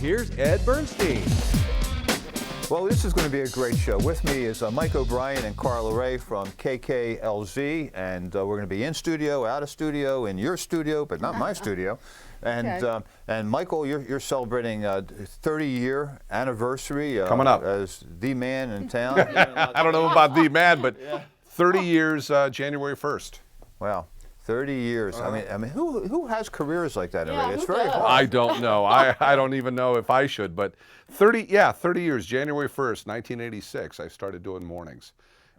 here's Ed Bernstein. Well, this is going to be a great show. With me is Mike O'Brien and Carla Rae from KKLZ, and we're going to be in studio, out of studio, in your studio, but not my studio. And Okay. and Michael, you're celebrating 30-year anniversary coming up as the man in town. I don't know about the man, but 30 years, January 1st. Wow. 30 years. I mean, who has careers like that already? It's who very does? hard. I don't know. I don't even know if I should, but 30 years, January 1st, 1986, I started doing mornings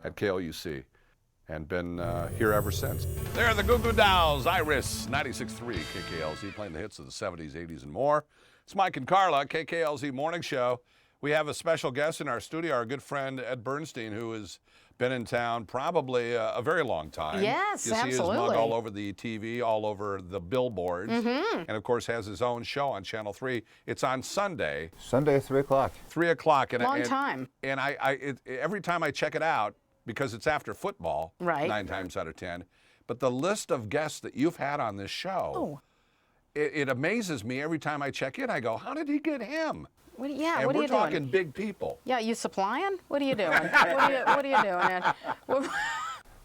at KLUC and been here ever since. There are the Goo Goo Dolls, Iris, 96.3 KKLZ, playing the hits of the 70s, 80s, and more. It's Mike and Carla, KKLZ Morning Show. We have a special guest in our studio, our good friend Ed Bernstein, who has been in town probably a very long time. Yes, you see his mug absolutely. all over the TV, all over the billboards, and of course has his own show on Channel 3. It's on Sunday, Sunday at 3 o'clock. 3 o'clock. And Long time. And every time I check it out, because it's after football, Right. 9 times out of 10, but the list of guests that you've had on this show, it amazes me every time I check in. I go, how did he get him? What are And you we're talking doing? big people. Yeah, you supplying? What are you doing? what are you doing, Ed?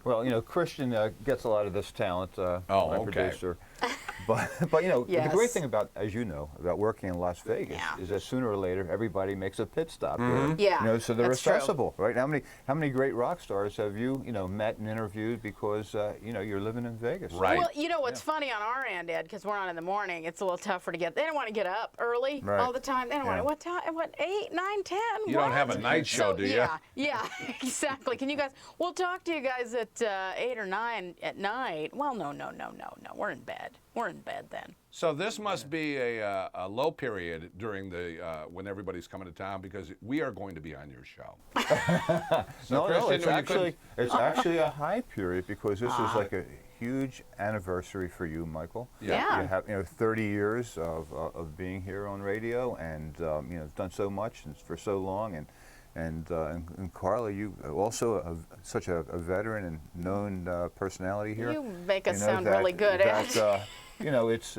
Well, you know, Christian gets a lot of this talent, my okay. producer. But you know, the great Yes. thing about, as you know, about working in Las Vegas is that sooner or later everybody makes a pit stop here. Yeah, You know, so they're that's true. accessible, right? How many great rock stars have you met and interviewed because you know, you're living in Vegas? Right. Well, you know what's funny on our end, Ed, because we're on in the morning, it's a little tougher to get. They don't want to get up early Right. all the time. They don't want to. What time? What 8, 9, 10? You don't have a night show, do you? Yeah, exactly. Can you guys? We'll talk to you guys at 8 or 9 at night. Well, no. We're in bed. We're in bed then. So this must be a low period during the when everybody's coming to town, because we are going to be on your show. No, Christian, it's actually a high period because this is like a huge anniversary for you, Michael. Yeah. You have 30 years of being here on radio, and done so much and for so long, and Carla, you also such a veteran and known personality here. You make us know, sound really good, Ed. It's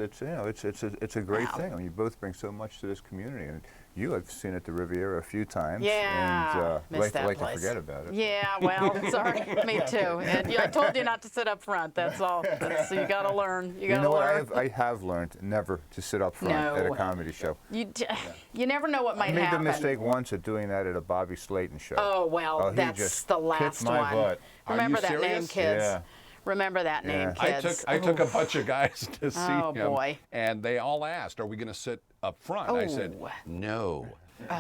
a great thing. I mean, you both bring so much to this community, and you have seen at the Riviera a few times. Yeah, and miss that like to place. forget about it. Yeah, well, sorry, me too. And I told you not to sit up front. That's all. So you got to learn. You got to know learn. what? I have learned never to sit up front at a No. comedy show. You never know what I might made happen. the mistake once of doing that at a Bobby Slayton show. Oh well, he that's just the kicked last my one. butt. Remember Are you that name, serious? kids. Yeah. Remember that name, Yeah. kids. I took a bunch of guys to see Oh, him, boy. and they all asked, "Are we going to sit up front?" I said, Oh. "No,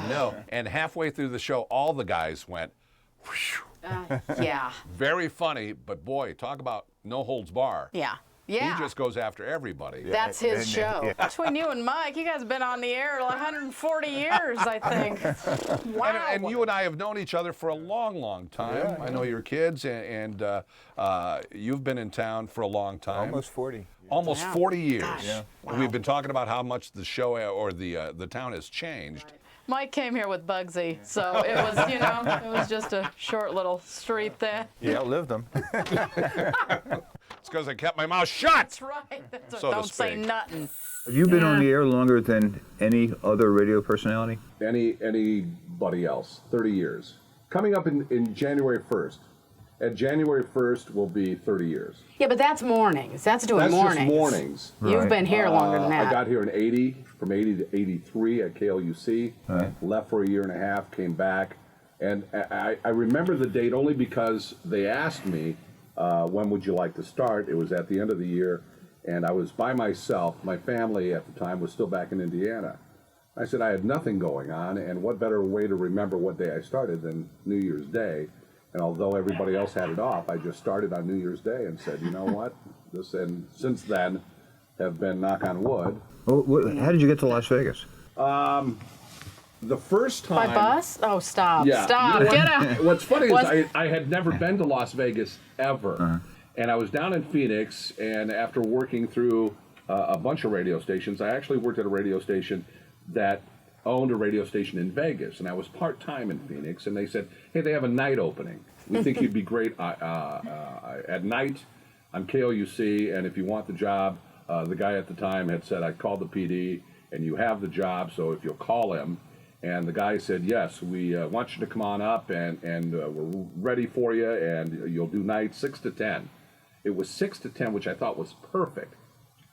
no." And halfway through the show, all the guys went, whew. Yeah, Very funny, but boy, talk about no holds bar. yeah. He Yeah. just goes after everybody. That's his and- show. yeah. Between you and Mike, you guys have been on the air 140 years, I think. Wow. And you and I have known each other for a long, long time. Yeah, I know your kids, and you've been in town for a long time. Almost 40. Almost Yeah. 40 years. Gosh, Yeah. And we've been talking about how much the show or the town has changed. Mike came here with Bugsy, so it was, it was just a short little street there. Yeah, outlived them. It's because I kept my mouth shut. That's right. So to Don't say speak. nothing. Have you been on the air longer than any other radio personality? Anybody else, 30 years. Coming up in January 1st. At January 1st will be 30 years. Yeah, but that's mornings. That's doing That's mornings. just mornings. You've Right. been here longer than that. I got here in 80, from 80 to 83 at KLUC. Left for a year and a half, came back. And I remember the date only because they asked me, when would you like to start? It was at the end of the year, and I was by myself. My family at the time was still back in Indiana. I said I had nothing going on, and what better way to remember what day I started than New Year's Day? And although everybody else had it off, I just started on New Year's Day and said, you know what? And since then, have been, knock on wood. How did you get to Las Vegas? The first time... By bus? Oh, stop. Yeah. Stop. You know Get out. What's funny Was- is I had never been to Las Vegas ever. And I was down in Phoenix, and after working through a bunch of radio stations, I actually worked at a radio station that owned a radio station in Vegas, and I was part-time in Phoenix, and they said, hey, they have a night opening. We think you'd be great at night on KLUC, and if you want the job, the guy at the time had said, I called the PD, and you have the job, so if you'll call him. And the guy said, yes, we want you to come on up, and we're ready for you, and you'll do nights 6 to 10. It was 6 to 10, which I thought was perfect.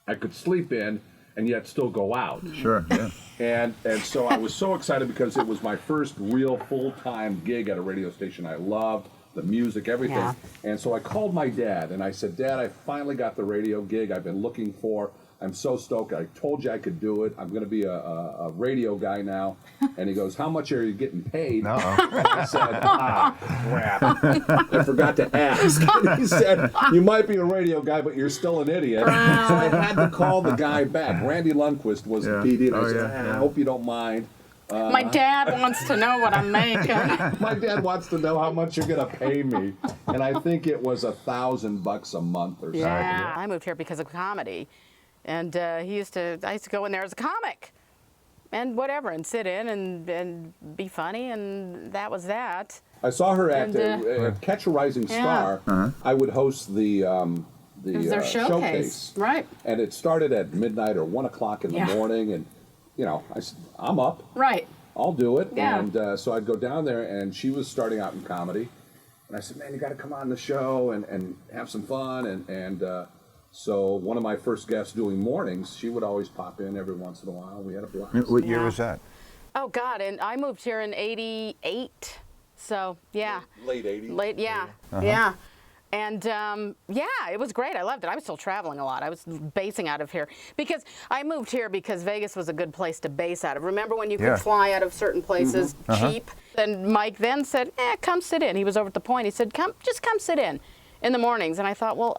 I could sleep in and yet still go out. Sure, yeah. And so I was so excited because it was my first real full-time gig at a radio station I loved, the music, everything. Yeah. And so I called my dad, and I said, Dad, I finally got the radio gig I've been looking for. I'm so stoked. I told you I could do it. I'm going to be a radio guy now. And he goes, how much are you getting paid? I said, crap. I forgot to ask. And he said, you might be a radio guy, but you're still an idiot. So I had to call the guy back. Randy Lundquist was the PD. And I said, I hope you don't mind. My dad wants to know what I'm making. My dad wants to know how much you're going to pay me. And I think it was $1,000 a month or something. Yeah, I moved here because of comedy. And I used to go in there as a comic and whatever, and sit in and be funny, and that was that. I saw her at And, Catch a Rising Star. I would host the It was their showcase. Right. And it started at midnight or 1 o'clock in the morning, and you know, I said, I'm up. Right. I'll do it. Yeah. And so I'd go down there, and she was starting out in comedy, and I said, man, you got to come on the show and have some fun, and so one of my first guests doing mornings, she would always pop in every once in a while. We had a blast. What year was that? Oh, God, and I moved here in '88, so, yeah. Late 80s. Late, yeah, yeah. And, yeah, it was great. I loved it. I was still traveling a lot. I was basing out of here. Because I moved here because Vegas was a good place to base out of. Remember when you could fly out of certain places cheap? And Mike then said, come sit in. He was over at the Point. He said, just come sit in the mornings. And I thought, well,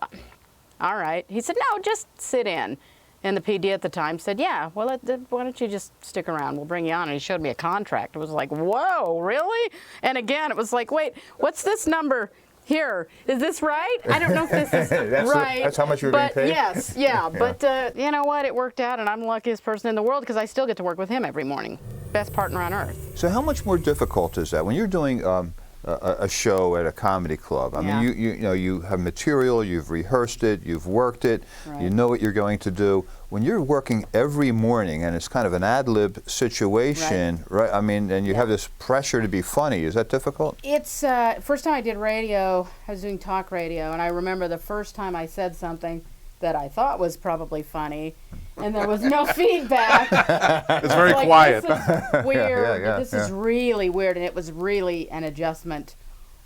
all right. He said, no, just sit in. And the PD at the time said, yeah, well, why don't you just stick around? We'll bring you on. And he showed me a contract. It was like, whoa, really? And again, it was like, wait, what's this number here? Is this right? I don't know if this is right. That's how much you were getting paid? Yes, yeah. But you know what? It worked out, and I'm the luckiest person in the world because I still get to work with him every morning. Best partner on earth. So how much more difficult is that when you're doing a show at a comedy club? I mean, you know, you have material, you've rehearsed it, you've worked it, you know what you're going to do. When you're working every morning and it's kind of an ad-lib situation, right? I mean, and you have this pressure to be funny. Is that difficult? It's first time I did radio, I was doing talk radio, and I remember the first time I said something that I thought was probably funny, and there was no feedback. It's very quiet. This is weird. This is really weird, and it was really an adjustment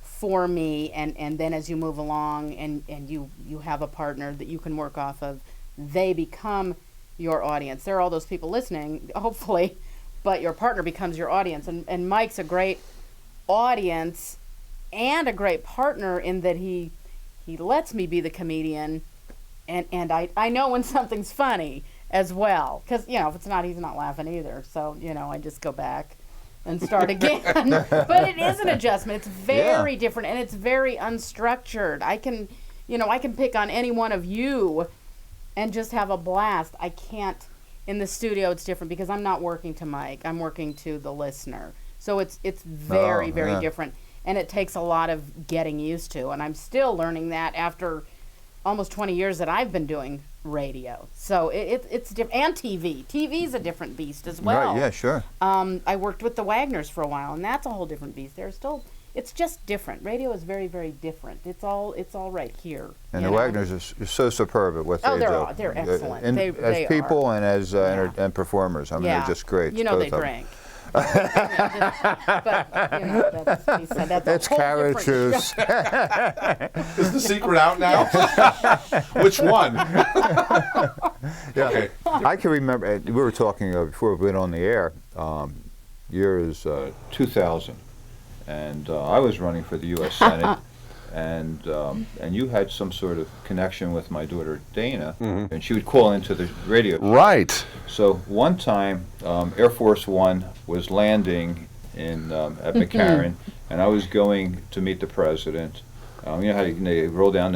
for me. And then as you move along and you have a partner that you can work off of, they become your audience. There are all those people listening, hopefully, but your partner becomes your audience. And Mike's a great audience and a great partner in that he lets me be the comedian, and I know when something's funny as well, because you know if it's not, he's not laughing either. So you know I just go back and start again. But it is an adjustment. It's very different, and it's very unstructured. I can pick on any one of you and just have a blast. I can't in the studio. It's different because I'm not working to Mike. I'm working to the listener. So it's very different, and it takes a lot of getting used to. And I'm still learning that after almost 20 years that I've been doing radio. So it's different. And TV. TV's a different beast as well. Right, yeah, sure. I worked with the Wagners for a while, and that's a whole different beast. It's just different. Radio is very, very different. It's all right here. And the Wagners are so superb at what they do. They're excellent. As people and as and performers. I mean, they're just great. You know they drink. But, you know, that's carrot juice. Is the secret out now? Which one? Okay. I can remember, we were talking before we went on the air, years 2000, and I was running for the U.S. Senate, and you had some sort of connection with my daughter Dana, and she would call into the radio. Right. So one time, Air Force One was landing in at McCarran, and I was going to meet the president. You know how they roll down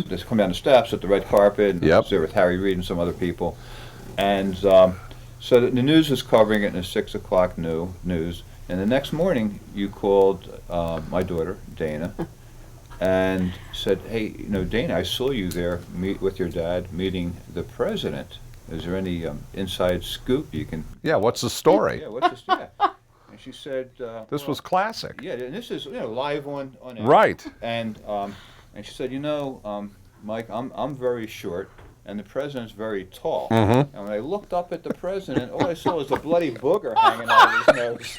just come down the steps with the red carpet, and I was there with Harry Reid and some other people. And so the news was covering it in the 6 o'clock news. And the next morning, you called my daughter, Dana, and said, hey, you know, Dana, I saw you there with your dad meeting the president. is there any inside scoop you can? Yeah, what's the story? Yeah, what's this? Yeah. And she said, This was classic. yeah, and this is live on air. Right. And she said, Mike, I'm very short, and the president's very tall. Mm-hmm. And when I looked up at the president, all I saw was a bloody booger hanging out of his nose.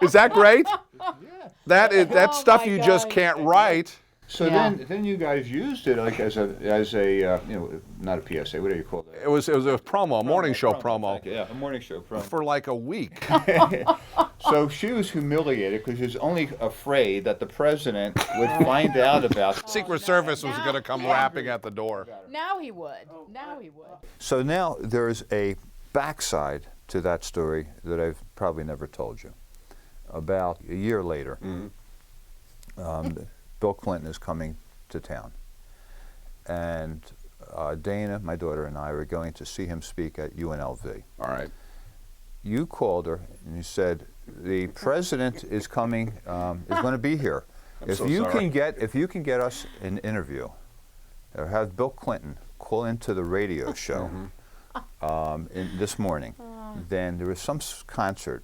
Is that great? Yeah. That's Oh stuff my you just God. can't write. So Yeah. then you guys used it like as a not a PSA, what do you call that? It was a promo, a morning show promo, Thank you. Yeah, a morning show promo. for like a week. So she was humiliated because she was only afraid that the president would find out about. Secret Service was going to come rapping at the door. Now he would. Now he would. So now there's a backside to that story that I've probably never told you. About a year later, Bill Clinton is coming to town, and Dana, my daughter, and I were going to see him speak at UNLV. All right. You called her and you said the president is coming, is going to be here. If so you sorry. can get us an interview, or have Bill Clinton call into the radio show this morning, then there was some concert.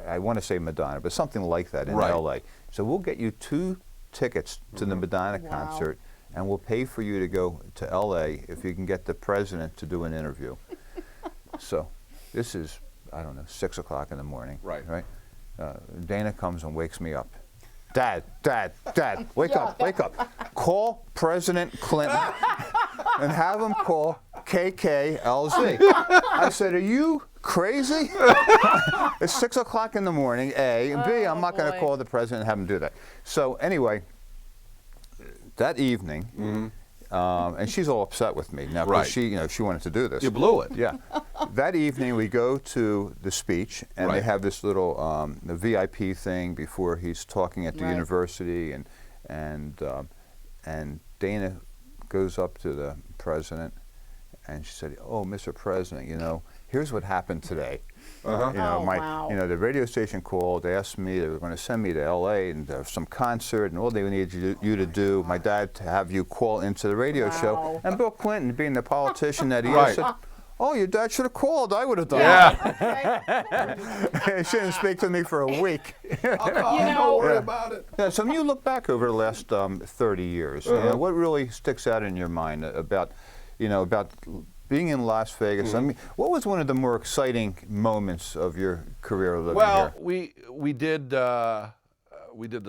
I want to say Madonna, but something like that in Right. L.A. So we'll get you 2 tickets to the Madonna Wow. concert, and we'll pay for you to go to L.A. if you can get the president to do an interview. So this is, I don't know, 6 o'clock in the morning. Right. Right. Dana comes and wakes me up. Dad, wake up. Call President Clinton and have him call KKLZ. I said, are you crazy? It's 6 o'clock in the morning, A. And B, I'm not going to boy. call the president and have him do that. So anyway, that evening, and she's all upset with me now because Right. she wanted to do this. You blew it. Yeah. That evening we go to the speech, and they Right. have this little the VIP thing before he's talking at the Right. university, and Dana goes up to the president, and she said, "Oh, Mr. President, here's what happened today. Uh-huh. Oh, wow. The radio station called. They asked me they were going to send me to L.A. and some concert, and all they needed you to do, my dad, to have you call into the radio show." Wow. And Bill Clinton, being the politician that he Right. is, said, "Oh, your dad should have called. I would have done Yeah. it." He shouldn't speak to me for a week. Don't worry about it. Yeah, so when you look back over the last 30 years, what really sticks out in your mind about being in Las Vegas? I mean, what was one of the more exciting moments of your career living Well, here? we did the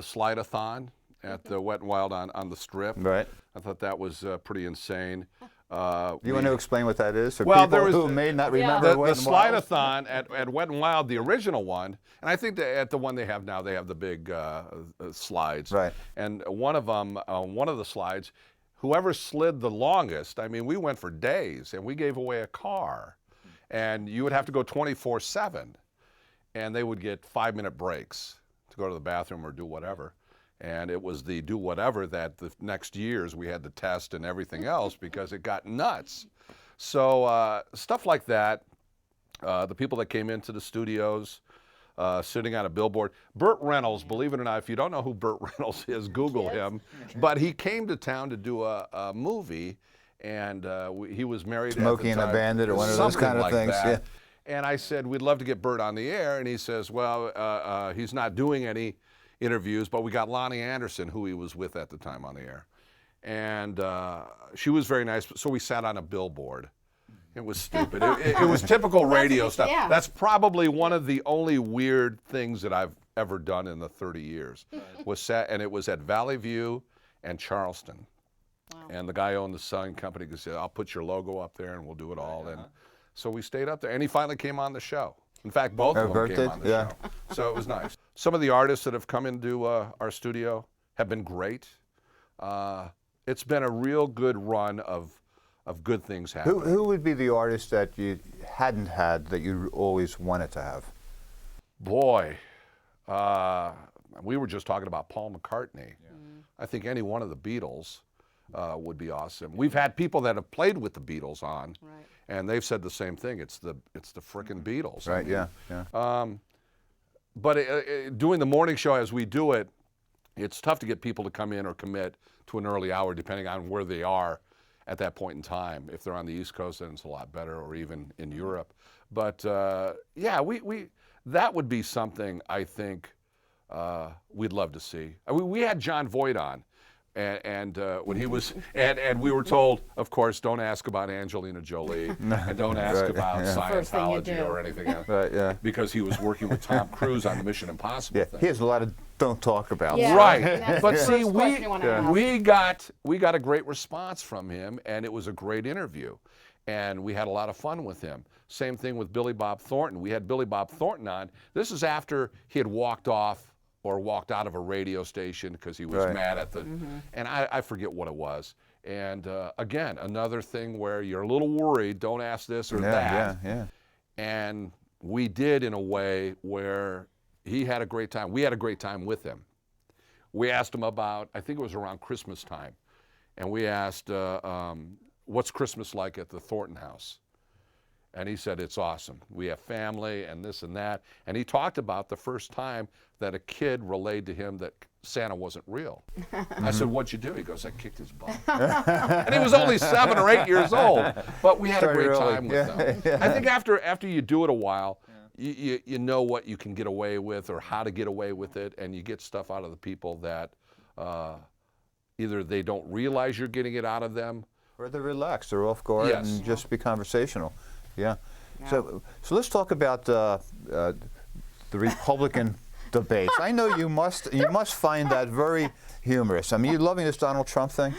slide-a-thon at the Wet and Wild on the Strip. Right. I thought that was pretty insane. Do you want to explain what that is for Well, people there was who the- may not remember The Wet and Wild? slide-a-thon at Wet and Wild, the original one, and I think at the one they have now, they have the big slides. Right. And one of them, one of the slides, whoever slid the longest, I mean, we went for days, and we gave away a car, and you would have to go 24/7, and they would get 5-minute breaks to go to the bathroom or do whatever. And it was the do whatever that the next years we had to test and everything else because it got nuts. So stuff like that, the people that came into the studios, sitting on a billboard. Burt Reynolds, believe it or not, if you don't know who Burt Reynolds is, Google him. But he came to town to do a movie, and he was married Smokey at and the the time. Bandit or one of those Something kind of like things, that. yeah. And I said, we'd love to get Burt on the air. And he says, well, he's not doing any interviews, but we got Lonnie Anderson, who he was with at the time, on the air. And she was very nice. So we sat on a billboard. It was stupid. It was typical radio stuff. yeah. That's probably one of the only weird things that I've ever done in the 30 years. And it was at Valley View and Charleston. Wow. And the guy owned the sign company said, I'll put your logo up there and we'll do it all. And so we stayed up there. And he finally came on the show. In fact, both of them Burt came did? on the Yeah. show. So it was nice. Some of the artists that have come into our studio have been great. It's been a real good run of good things happening. Who would be the artist that you hadn't had that you always wanted to have? Boy, we were just talking about Paul McCartney. I think any one of the Beatles would be awesome. We've had people that have played with the Beatles on, Right. and they've said the same thing. It's the frickin' Beatles. Right, yeah. But doing the morning show as we do it, it's tough to get people to come in or commit to an early hour, depending on where they are at that point in time. If they're on the East Coast, then it's a lot better, or even in Europe. But yeah, we that would be something I think we'd love to see. We had John Voight on, and when he was, and we were told, of course, don't ask about Angelina Jolie, and don't ask about Scientology or anything else, because he was working with Tom Cruise on the Mission Impossible thing. He has a lot of don't talk about. Yeah. Right, but see, we got a great response from him, and it was a great interview, and we had a lot of fun with him. Same thing with Billy Bob Thornton. We had Billy Bob Thornton on. This is after he had walked off or walked out of a radio station because he was mad at the, and I forget what it was. And again, another thing where you're a little worried, don't ask this or that. And we did in a way where he had a great time. We had a great time with him. We asked him about, I think it was around Christmas time, and we asked, what's Christmas like at the Thornton house? And he said, it's awesome. We have family and this and that. And he talked about the first time that a kid relayed to him that Santa wasn't real. I said, what'd you do? He goes, I kicked his butt. And he was only 7 or 8 years old. But we had a great time with them. I think after you do it a while, you know what you can get away with or how to get away with it, and you get stuff out of the people that either they don't realize you're getting it out of them, or they're relaxed, they're off guard, and just be conversational. So let's talk about the Republican debates. I know you must find that very humorous. I mean, you loving this Donald Trump thing?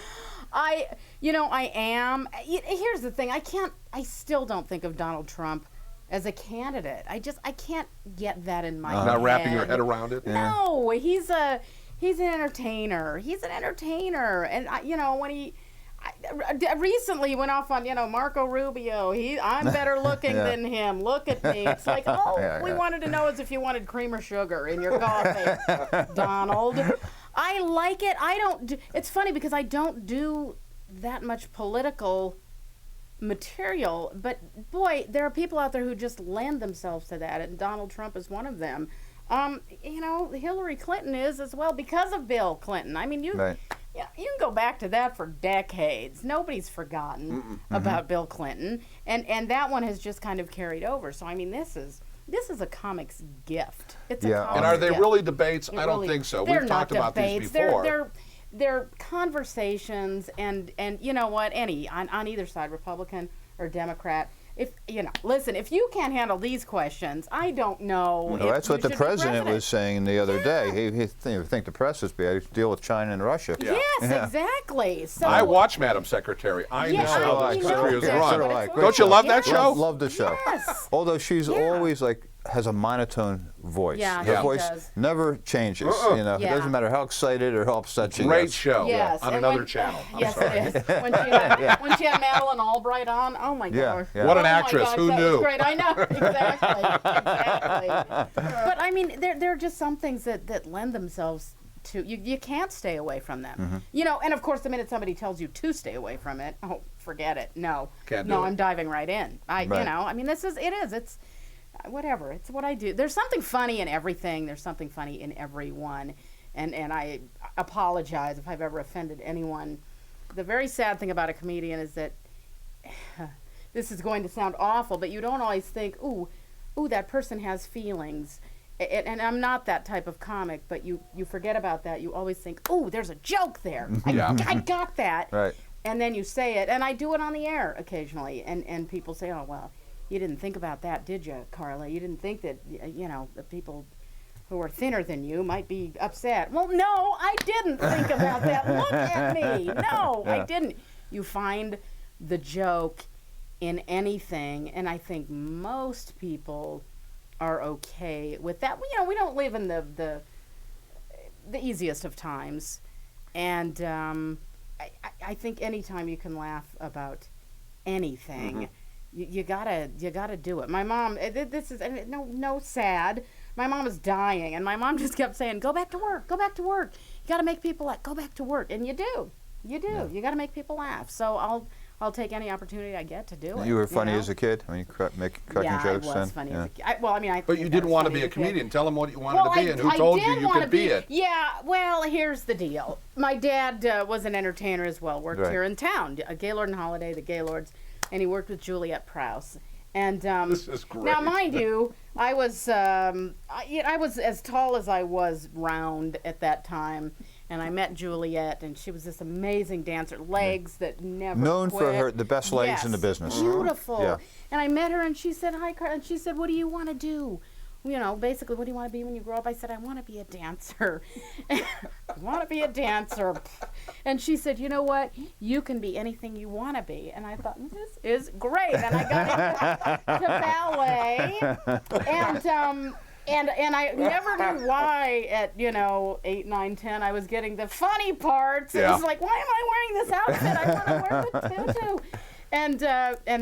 I am. Here's the thing. I still don't think of Donald Trump as a candidate. I can't get that in my head. Not wrapping your head around it? No, he's an entertainer. He's an entertainer. And when he recently went off on, Marco Rubio. I'm better looking than him. Look at me. It's like, we wanted to know if you wanted cream or sugar in your coffee, Donald. I like it. It's funny because I don't do that much political material, but boy, there are people out there who just lend themselves to that, and Donald Trump is one of them. Hillary Clinton is as well because of Bill Clinton. I mean, you can go back to that for decades. Nobody's forgotten about Bill Clinton, and that one has just kind of carried over. So I mean, this is a comic's gift. It's a comic's And are they gift. really debates? I don't Really, think so. they're We've not talked about debates. these before. They're conversations, and you know what? On either side, Republican or Democrat. Listen, if you can't handle these questions, I don't know. Well, that's what the president was saying the other day. He think the press is bad. He deal with China and Russia. Yes, exactly. So I watch Madam Secretary. I know how this country is run. So Don't you love that show? Love the show. Yes. Although she's always has a monotone voice. Yeah, Her she voice does. never changes. It doesn't matter how excited or how upset she Great gets. show Yes, on and another channel. Yes, it is. When she had Madeleine Albright on, oh my gosh. What an Oh my actress. gosh, Who that knew? was great. I know. Exactly. But I mean, there are just some things that lend themselves to, you can't stay away from them. And of course, the minute somebody tells you to stay away from it, forget it. No. Can't do it. I'm diving right in. I mean, it's whatever. It's what I do. There's something funny in everything. There's something funny in everyone. And I apologize if I've ever offended anyone. The very sad thing about a comedian is that this is going to sound awful, but you don't always think, ooh, that person has feelings. And I'm not that type of comic, but you forget about that. You always think, ooh, there's a joke there. I got that. Right. And then you say it, and I do it on the air occasionally, and people say, oh, well, you didn't think about that, did you, Carla? You didn't think that, the people who are thinner than you might be upset. Well, no, I didn't think about that. Look at me. No, I didn't. You find the joke in anything, and I think most people are okay with that. We don't live in the easiest of times, and I think anytime you can laugh about anything, you gotta do it. My mom, this is no sad. My mom is dying, and my mom just kept saying, "Go back to work. Go back to work. You gotta make people laugh. Go back to work." And you do. You got to make people laugh. So I'll take any opportunity I get to do it. You were funny know? as a kid? I mean, cracking Yeah, jokes I was then? funny Yeah. as a kid. Well, I mean, I But think you I didn't was want to funny be a as kid. comedian. Tell them what you wanted to be and who I told you did you wanna could be it. Yeah, well, here's the deal. My dad was an entertainer as well, worked Right. here in town, Gaylord and Holiday, the Gaylords, and he worked with Juliet Prowse. And This is great. now, mind you, I was as tall as I was round at that time, and I met Juliet, and she was this amazing dancer, legs that never Known for quit. her the best legs in the Yes, business. Beautiful. Yeah. And I met her, and she said, "Hi, Carla," and she said, "What do you want to do? You know, basically, what do you want to be when you grow up?" I said, "I want to be a dancer." I want to be a dancer. And she said, "You know what? You can be anything you want to be." And I thought, this is great. And I got into ballet. And I never knew why at, 8, 9, 10, I was getting the funny parts. It Yeah. was like, why am I wearing this outfit? I want to wear the tutu. And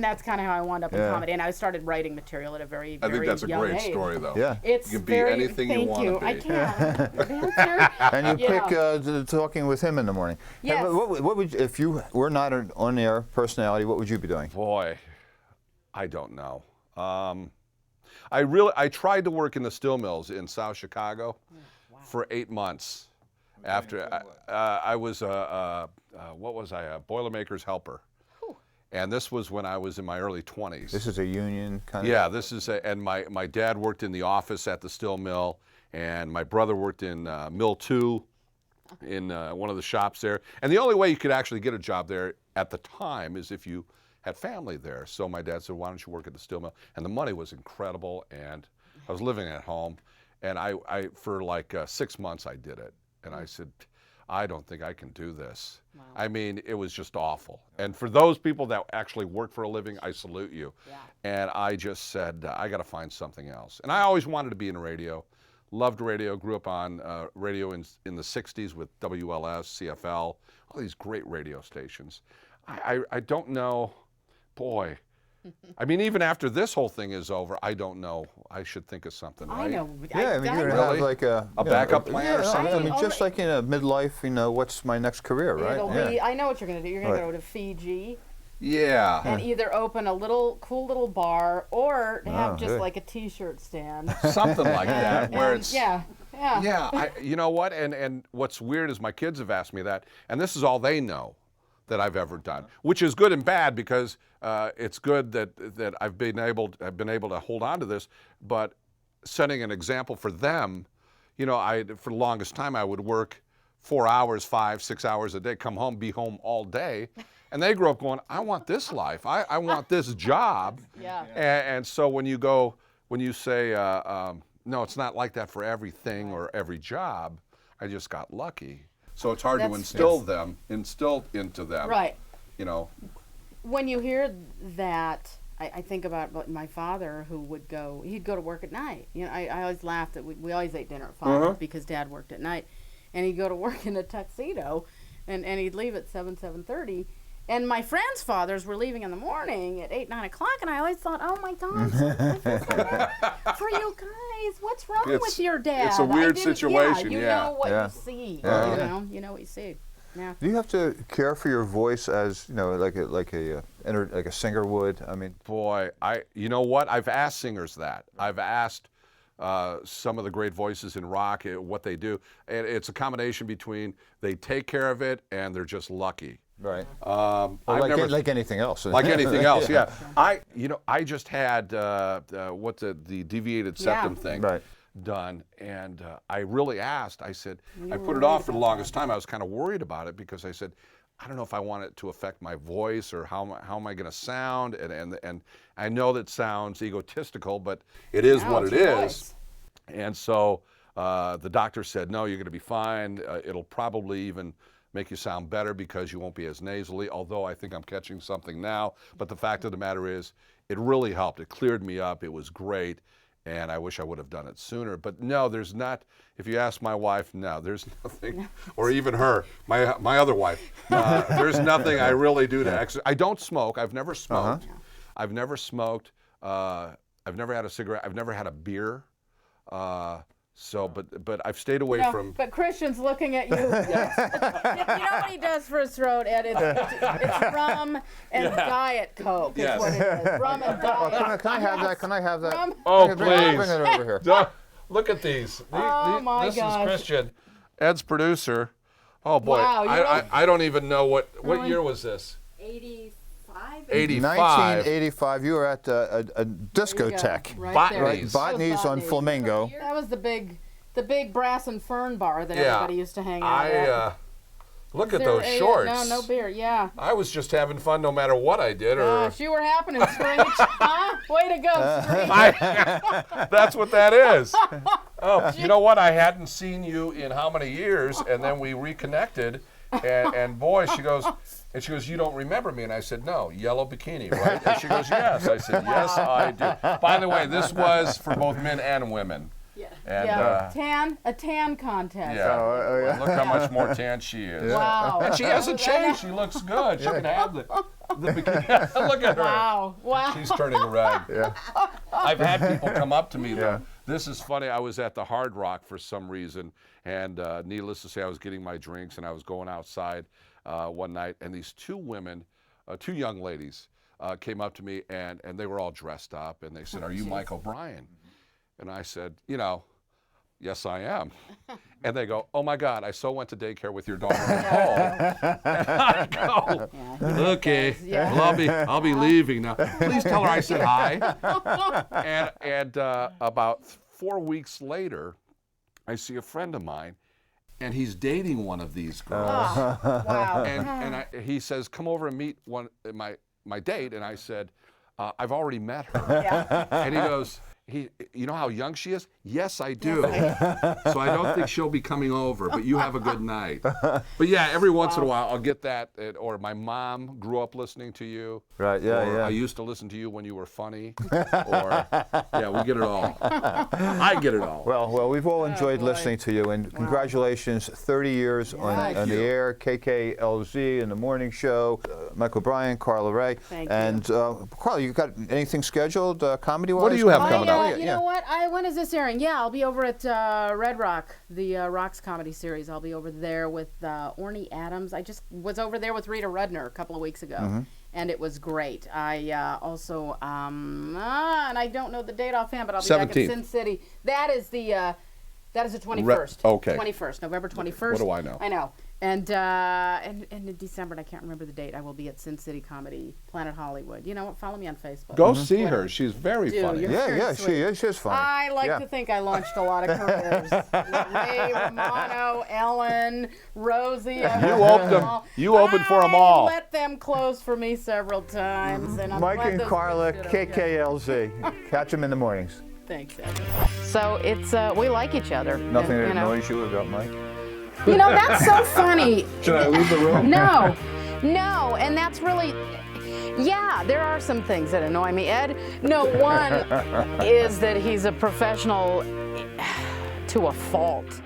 that's kind of how I wound up in Yeah. comedy. And I started writing material at a very, I very think that's a young great age. story, though. Yeah. It's You can be very, anything you thank want to be. I can. Dancer. And you Yeah. pick talking with him in the morning. Hey, Yes. what would if you were not an on-air personality? What would you be doing? Boy, I don't know. I tried to work in the steel mills in South Chicago for 8 months. After I was a Boilermaker's helper, and this was when I was in my early 20s. This is a union kind of. Yeah, this is and my dad worked in the office at the steel mill, and my brother worked in Mill 2 in one of the shops there. And the only way you could actually get a job there at the time is if you had family there. So my dad said, "Why don't you work at the steel mill?" And the money was incredible, and I was living at home, and I for like 6 months I did it, and I said, "I don't think I can do this." Wow. I mean, it was just awful. And for those people that actually work for a living, I salute you. Yeah. And I just said, I got to find something else. And I always wanted to be in radio. Loved radio. Grew up on radio in the 60s with WLS, CFL, all these great radio stations. I don't know, boy. I mean, even after this whole thing is over, I don't know. I should think of something, right? I know. Yeah, I mean, you're gonna Really? have like a backup plan or something? I mean, just like in a midlife, what's my next career, right? It'll Yeah. be. I know what you're gonna do. You're gonna Right. go to Fiji Yeah. and either open a cool little bar or have Oh, just good. like a T-shirt stand. Something like that, where And it's... yeah. Yeah, you know what? And what's weird is my kids have asked me that, and this is all they know that I've ever done, which is good and bad because it's good that I've been able to hold on to this, but setting an example for them, for the longest time I would work 4 hours, 5, 6 hours a day, come home, be home all day, and they grew up going, I want this life, I want this job, Yeah. and so when you say, no, it's not like that for everything or every job, I just got lucky. So it's hard to instill into them. Right. When you hear that, I think about my father who he'd go to work at night. I always laughed that we always ate dinner at 5 because Dad worked at night. And he'd go to work in a tuxedo and he'd leave at 7:30. And my friends' fathers were leaving in the morning at 8, 9 o'clock, and I always thought, oh my God, for you guys, what's wrong with your dad? It's a weird I didn't- situation, You yeah. know what Yeah. you see. Yeah. You know what you see. Yeah. Do you have to care for your voice as like a singer would? I mean, boy, you know what? I've asked singers that. I've asked some of the great voices in rock what they do. And it's a combination between they take care of it and they're just lucky. right? Like anything else. Like anything else, yeah. I just had the deviated septum thing Right. done, and I really asked. I said, I put it off for the longest time. I was kind of worried about it because I said, I don't know if I want it to affect my voice or how am I going to sound, and I know that sounds egotistical, but it is what it is. And so the doctor said, no, you're going to be fine. It'll probably even make you sound better because you won't be as nasally, although I think I'm catching something now. But the fact of the matter is, it really helped. It cleared me up. It was great. And I wish I would have done it sooner. But no, there's not. If you ask my wife, no, there's nothing. Or even her, my other wife. There's nothing I really do to exercise. I don't smoke. I've never smoked. I've never smoked. I've never had a cigarette. I've never had a beer. So, but I've stayed away No, from. but Christian's looking at you. You know what he does for his throat, Ed? It's rum and Diet Coke. Yes. Is what it is. Rum and Diet. Can I have that? Can I have that? Rum. Oh, Bring it please. over here. Look at these. Oh, my this gosh. is Christian, Ed's producer. Oh boy, Wow, I don't even know what year was this. 85? 85. 1985. You were at a discotheque. Right there. Botany's. Botany's on Flamingo. That was the big brass and fern bar that Yeah. everybody used to hang out at. Look at There those were shorts. No beer. Yeah. I was just having fun no matter what I did. Or Gosh, you were happening, Screech. Huh? Way to go, Screech. that's what that is. Oh, you know what? I hadn't seen you in how many years, and then we reconnected, and boy, she goes, you don't remember me? And I said, no, yellow bikini, right? And she goes, yes. I said, yes, I do. By the way, this was for both men and women. Yeah. And, a tan contest. Yeah. Look how much more tan she is. Wow. And she hasn't changed. She looks good. She can have the bikini. Look at her. Wow. She's turning red. Yeah. I've had people come up to me though. This is funny. I was at the Hard Rock for some reason, and needless to say, I was getting my drinks, and I was going outside one night, and these two women, two young ladies, came up to me, and they were all dressed up, and they said, "Are you Mike O'Brien?" And I said, yes, I am. And they go, "Oh my God, I so went to daycare with your daughter Nicole." And I go, "Okay, well, I'll be leaving now. Please tell her I said hi." And about 4 weeks later, I see a friend of mine, and he's dating one of these girls. Wow. And he says, "Come over and meet my date." And I said, "I've already met her." Yeah. And he goes, you know how young she is? Yes, I do. So I don't think she'll be coming over, but you have a good night. But yeah, every once in a while I'll get that, or my mom grew up listening to you. Right, yeah, or yeah. I used to listen to you when you were funny. Or, yeah, we get it all. I get it all. Well, we've all enjoyed boy. listening to you, and congratulations, 30 years on the you. air, KKLZ in the morning show, Mike O'Brien, Carla Rae. Thank you. And Carla, you got anything scheduled comedy-wise? What do you have coming up? You know what? When is this airing? Yeah, I'll be over at Red Rock, the Rocks comedy series. I'll be over there with Orny Adams. I just was over there with Rita Rudner a couple of weeks ago, and it was great. I also, and I don't know the date offhand, but I'll be back at 17th. Sin City. That is the 21st. Okay. 21st, November 21st. What do I know? I know. And in December, and I can't remember the date, I will be at Sin City Comedy, Planet Hollywood. You know what? Follow me on Facebook. Go see her. She's very Do, funny. you're- Yeah, Sweet. she is. She's funny. I like to think I launched a lot of careers. Ray, Romano, Ellen, Rosie. You opened for them all. I let them close for me several times. And I'm Mike glad and those Carla, did okay. KKLZ. Catch them in the mornings. Thanks, Ed. So it's, we like each other. Nothing and, that you know. annoys you about Mike? You know, that's so funny. Should I leave the room? No, and that's really, yeah, there are some things that annoy me, Ed. No, one is that he's a professional to a fault.